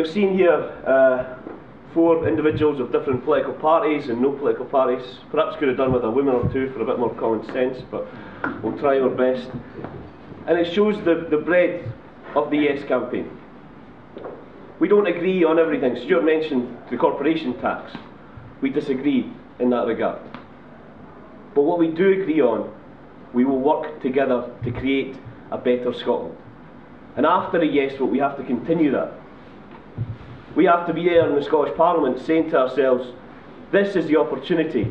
You're seeing here 4 individuals of different political parties and no political parties. Perhaps could have done with a woman or two for a bit more common sense, but we'll try our best. And it shows the breadth of the Yes campaign. We don't agree on everything. Stuart mentioned the corporation tax. We disagree in that regard. But what we do agree on, we will work together to create a better Scotland. And after a Yes vote, we have to continue that. We have to be there in the Scottish Parliament saying to ourselves, this is the opportunity.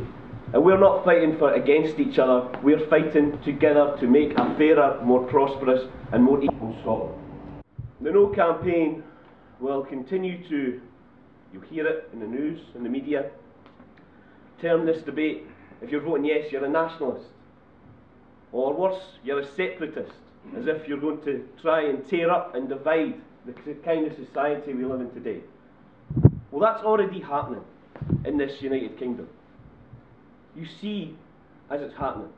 And we're not fighting against each other, we're fighting together to make a fairer, more prosperous and more equal Scotland. The No campaign will continue to, you'll hear it in the news, in the media, term this debate, if you're voting yes, you're a nationalist. Or worse, you're a separatist, as if you're going to try and tear up and divide the kind of society we live in today. Well, that's already happening in this United Kingdom. You see as it's happening.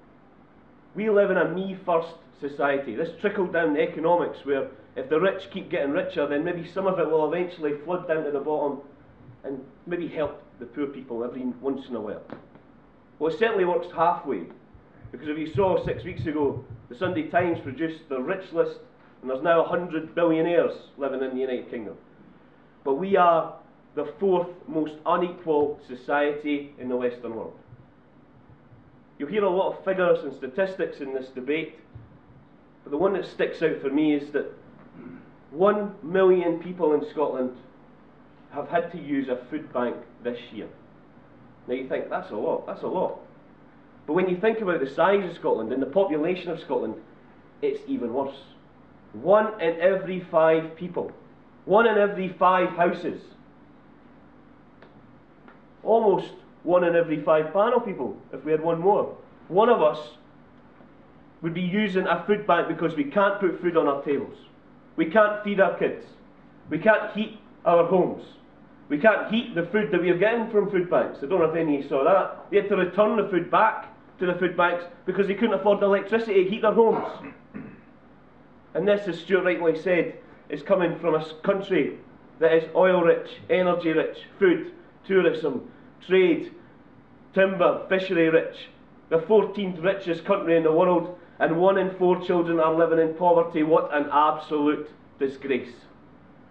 We live in a me-first society. This trickle-down economics where if the rich keep getting richer, then maybe some of it will eventually flood down to the bottom and maybe help the poor people every once in a while. Well, it certainly works halfway, because if you saw 6 weeks ago, the Sunday Times produced the rich list, and there's now 100 billionaires living in the United Kingdom. But we are the 4th most unequal society in the Western world. You'll hear a lot of figures and statistics in this debate, but the one that sticks out for me is that 1 million people in Scotland have had to use a food bank this year. Now you think, that's a lot, that's a lot. But when you think about the size of Scotland and the population of Scotland, it's even worse. 1 in every 5 people, 1 in every 5 houses, almost 1 in every 5 panel people, if we had one more. One of us would be using a food bank because we can't put food on our tables. We can't feed our kids. We can't heat our homes. We can't heat the food that we are getting from food banks. I don't know if any of you saw that. They had to return the food back to the food banks because they couldn't afford the electricity to heat their homes. And this, as Stuart rightly said, is coming from a country that is oil-rich, energy-rich, food, tourism, trade, timber, fishery-rich. The 14th richest country in the world, and 1 in 4 children are living in poverty. What an absolute disgrace.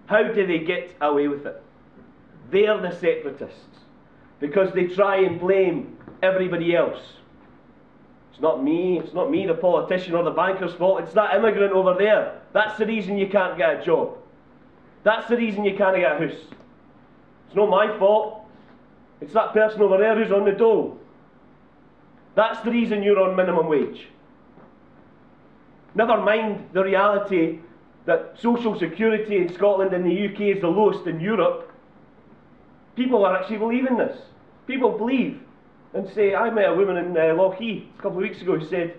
How do they get away with it? They're the separatists, because they try and blame everybody else. It's not me, the politician or the banker's fault, it's that immigrant over there. That's the reason you can't get a job. That's the reason you can't get a house. It's not my fault. It's that person over there who's on the dole. That's the reason you're on minimum wage. Never mind the reality that social security in Scotland and the UK is the lowest in Europe. People are actually believing this. People believe and say, I met a woman in Lochee a couple of weeks ago who said,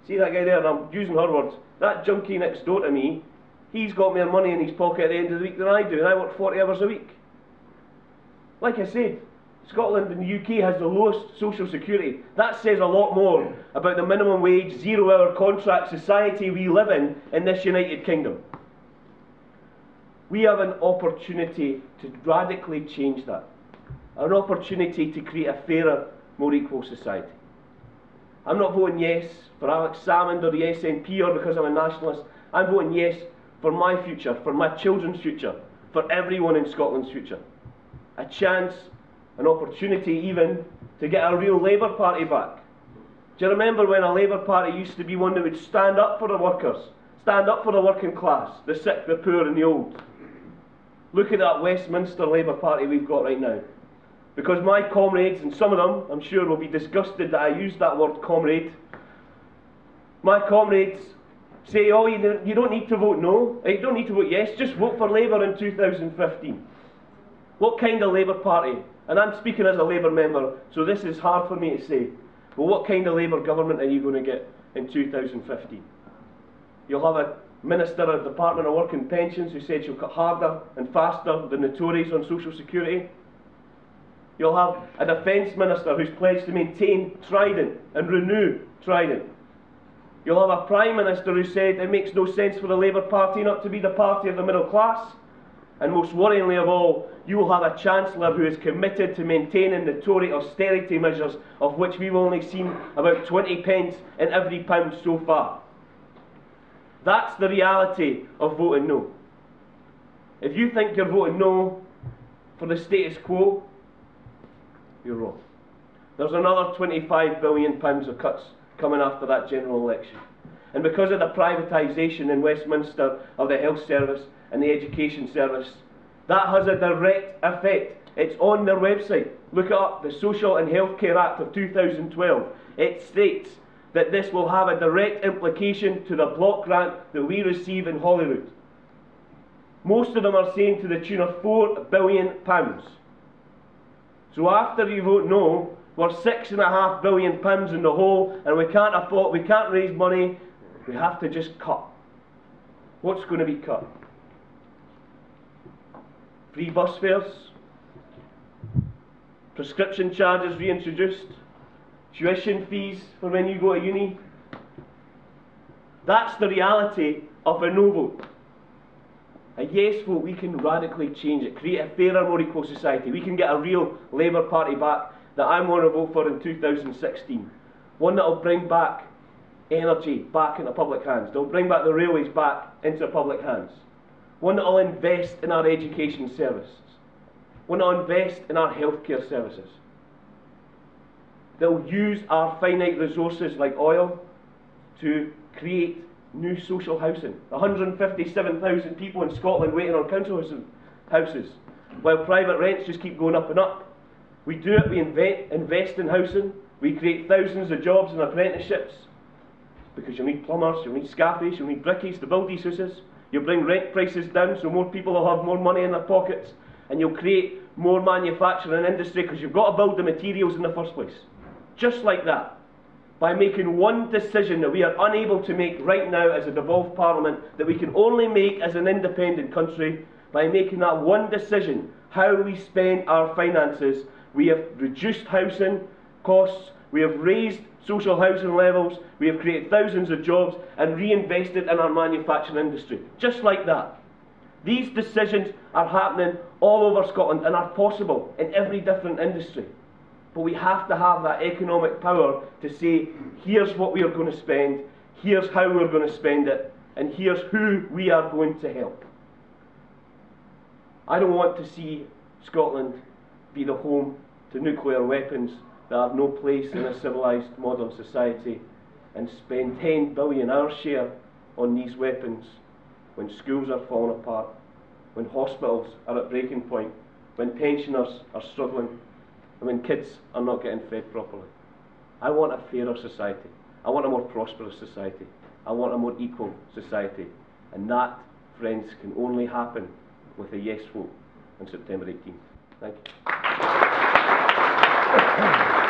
see that guy there, and I'm using her words, that junkie next door to me, he's got more money in his pocket at the end of the week than I do, and I work 40 hours a week. Like I said, Scotland and the UK has the lowest social security. That says a lot more about the minimum wage, 0-hour contract society we live in this United Kingdom. We have an opportunity to radically change that. An opportunity to create a fairer, more equal society. I'm not voting yes for Alex Salmond or the SNP or because I'm a nationalist. I'm voting yes for my future, for my children's future, for everyone in Scotland's future. A chance, an opportunity even, to get a real Labour Party back. Do you remember when a Labour Party used to be one that would stand up for the workers, stand up for the working class, the sick, the poor and the old? Look at that Westminster Labour Party we've got right now. Because my comrades, and some of them, I'm sure, will be disgusted that I used that word comrade. My comrades say, oh, you don't need to vote no, you don't need to vote yes, just vote for Labour in 2015. What kind of Labour Party? And I'm speaking as a Labour member, so this is hard for me to say. Well, what kind of Labour government are you going to get in 2015? You'll have a Minister of the Department of Work and Pensions who said she'll cut harder and faster than the Tories on social security. You'll have a Defence Minister who's pledged to maintain Trident and renew Trident. You'll have a Prime Minister who said it makes no sense for the Labour Party not to be the party of the middle class. And most worryingly of all, you will have a Chancellor who is committed to maintaining the Tory austerity measures, of which we've only seen about 20 pence in every pound so far. That's the reality of voting no. If you think you're voting no for the status quo, you're wrong. There's another £25 billion of cuts coming after that general election. And because of the privatisation in Westminster of the health service and the education service, that has a direct effect. It's on their website. Look it up, the Social and Healthcare Act of 2012. It states that this will have a direct implication to the block grant that we receive in Holyrood. Most of them are saying to the tune of £4 billion. So after you vote no, we're £6.5 billion in the hole, and we can't afford, we can't raise money. We have to just cut. What's going to be cut? Free bus fares, prescription charges reintroduced, tuition fees for when you go to uni. That's the reality of a no vote. A yes vote, we can radically change it, create a fairer, more equal society. We can get a real Labour Party back that I'm going to vote for in 2016. One that will bring back energy back into public hands. They'll bring back the railways back into public hands. One that will invest in our education services. One that will invest in our healthcare services. They'll use our finite resources like oil to create new social housing. 157,000 people in Scotland waiting on council houses, while private rents just keep going up and up. We do it, we invest in housing, we create thousands of jobs and apprenticeships, because you'll need plumbers, you'll need scaffies, you'll need brickies to build these houses. You'll bring rent prices down so more people will have more money in their pockets, and you'll create more manufacturing industry because you've got to build the materials in the first place. Just like that. By making one decision that we are unable to make right now as a devolved parliament, that we can only make as an independent country, by making that one decision, how we spend our finances, we have reduced housing costs, we have raised social housing levels, we have created thousands of jobs and reinvested in our manufacturing industry. Just like that. These decisions are happening all over Scotland and are possible in every different industry. But we have to have that economic power to say, here's what we are going to spend, here's how we're going to spend it, and here's who we are going to help. I don't want to see Scotland be the home to nuclear weapons that have no place in a civilised modern society, and spend 10 billion our share on these weapons when schools are falling apart, when hospitals are at breaking point, when pensioners are struggling, and when kids are not getting fed properly. I want a fairer society. I want a more prosperous society. I want a more equal society. And that, friends, can only happen with a yes vote on September 18th. Thank you.